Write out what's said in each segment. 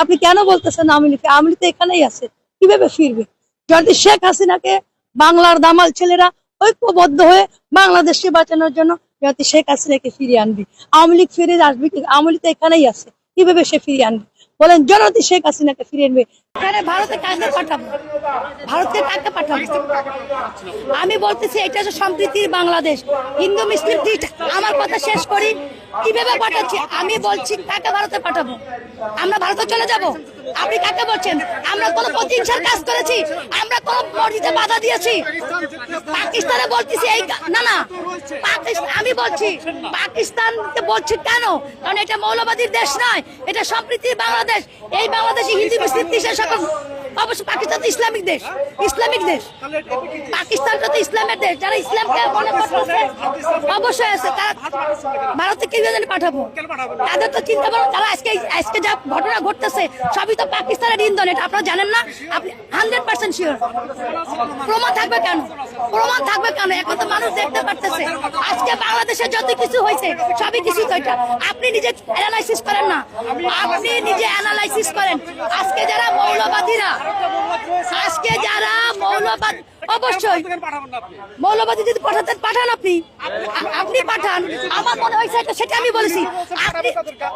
আপনি কেন বলতেছেন আওয়ামী লীগ? আওয়ামী লীগ তো এখানেই আছে, কিভাবে ফিরবে? যদি শেখ হাসিনাকে বাংলার দামাল ছেলেরা ঐক্যবদ্ধ হয়ে বাংলাদেশকে বাঁচানোর জন্য যদি শেখ হাসিনাকে ফিরিয়ে আনবে, আওয়ামী লীগ ফিরে আসবে কি? আওয়ামী লীগ তো এখানেই আছে, কিভাবে সে ফিরিয়ে আনবে? বলেন, জনতি শেখ হাসিনাকে ফিরিয়ে আনবে, এখানে ভারতে কাকে পাঠাবো? ভারতকে কাকে পাঠাবো? আমি বলতেছি এটা হচ্ছে সম্প্রীতির বাংলাদেশ, হিন্দু মুসলিম। আমার কথা শেষ করি, কিভাবে পাঠাচ্ছি আমি বলছি, কাকে ভারতে পাঠাবো? আমরা ভারতে চলে যাব? আপনি কাকে বলছেন? আমরা কোনো প্রতিহিংসার কাজ করেছি? আমরা কোনো মসজিদে বাধা দিয়েছি? পাকিস্তানে বলতেছি এই না না, আমি বলছি পাকিস্তানকে বলছি কেন? কারণ এটা মৌলবাদীর দেশ নয়, এটা সম্প্রীতির বাংলাদেশ। এই বাংলাদেশে হিন্দু মুসলিম কিসের সকল? অবশ্য পাকিস্তান তো ইসলামিক দেশ, ইসলামিক দেশ। পাকিস্তানটা তো ইসলামের দেশ, যারা ইসলামকে মনে করতেছে অবশ্যই আছে। তারা ভারতে কি জানি পাঠাবো? তাদের তো চিন্তা ভাবনা, তারা আজকে যা ঘটনা ঘটতেছে সবই তো পাকিস্তানের ইন্ধন। এটা আপনারা জানেন না? আপনি 100% শিওর? প্রমাণ থাকবে কেন? প্রমাণ থাকবে কেন? এখন তো মানুষ দেখতে পারতেছে আজকে বাংলাদেশে যত কিছু হয়েছে সবই কিছু তো এটা। আপনি নিজে অ্যানালাইসিস করেন না, আপনি নিজে অ্যানালাইসিস করেন। আজকে যারা মৌলবাদীরা, আজকে যারা মৌলবাদ, অবশ্যই মৌলবাদী যদি পাঠাতেন পাঠান, আপনি পাঠান। আমার মনে হয়েছে সেটা আমি বলেছি।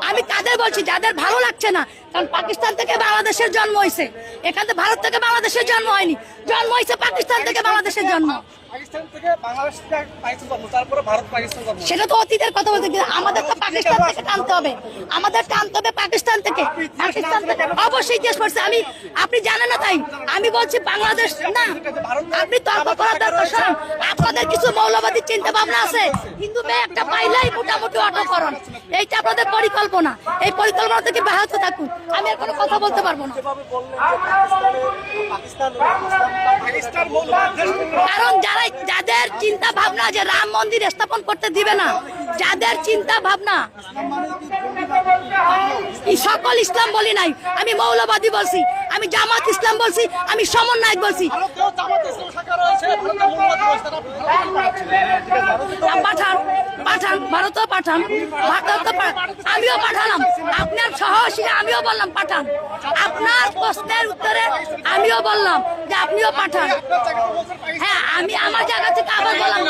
আমি কাদের বলছি? যাদের ভালো লাগছে না। কারণ পাকিস্তান থেকে বাংলাদেশের জন্ম হয়েছে, এখান থেকে ভারত থেকে বাংলাদেশের জন্ম হয়নি, জন্ম হয়েছে পাকিস্তান থেকে বাংলাদেশের জন্ম। সেটা তো অতীতের কথা বলতে গেলে আমাদের তো পাকিস্তান থেকে টানতে হবে, আমাদের টানতে হবে পাকিস্তান থেকে। পাকিস্তান থেকে অবশ্যই চেষ্টা করছে। আপনি জানেন না তাই আমি বলছি বাংলাদেশ না। আপনি তর্ক করার দরকার। আপনাদের কিছু মৌলবাদী চিন্তা ভাবনা আছে, হিন্দু মেয়ে একটা পাইলেই মোটামুটি অটোকরণ, এইটা আপনাদের পরিকল্পনা। এই পরিকল্পনা থেকে ব্যাহত থাকুন, আমি আর কোনো কথা বলতে পারবো না। কারণ যাদের চিন্তা ভাবনা যে রাম মন্দির স্থাপন করতে দিবে না, যাদের চিন্তা ভাবনা, সকল ইসলাম বলি নাই, আমি মৌলবাদী বলছি, আমি জামাত ইসলাম বলছি, আমি সমন্বয়ক বলছি। পাঠান পাঠান, ভারতও পাঠান, আমিও পাঠালাম। আপনার সাহসী আমিও বললাম পাঠান। আপনার প্রশ্নের উত্তরে আমিও বললাম যে আপনিও পাঠান। হ্যাঁ, আমি আমার জায়গা থেকে আবার বললাম।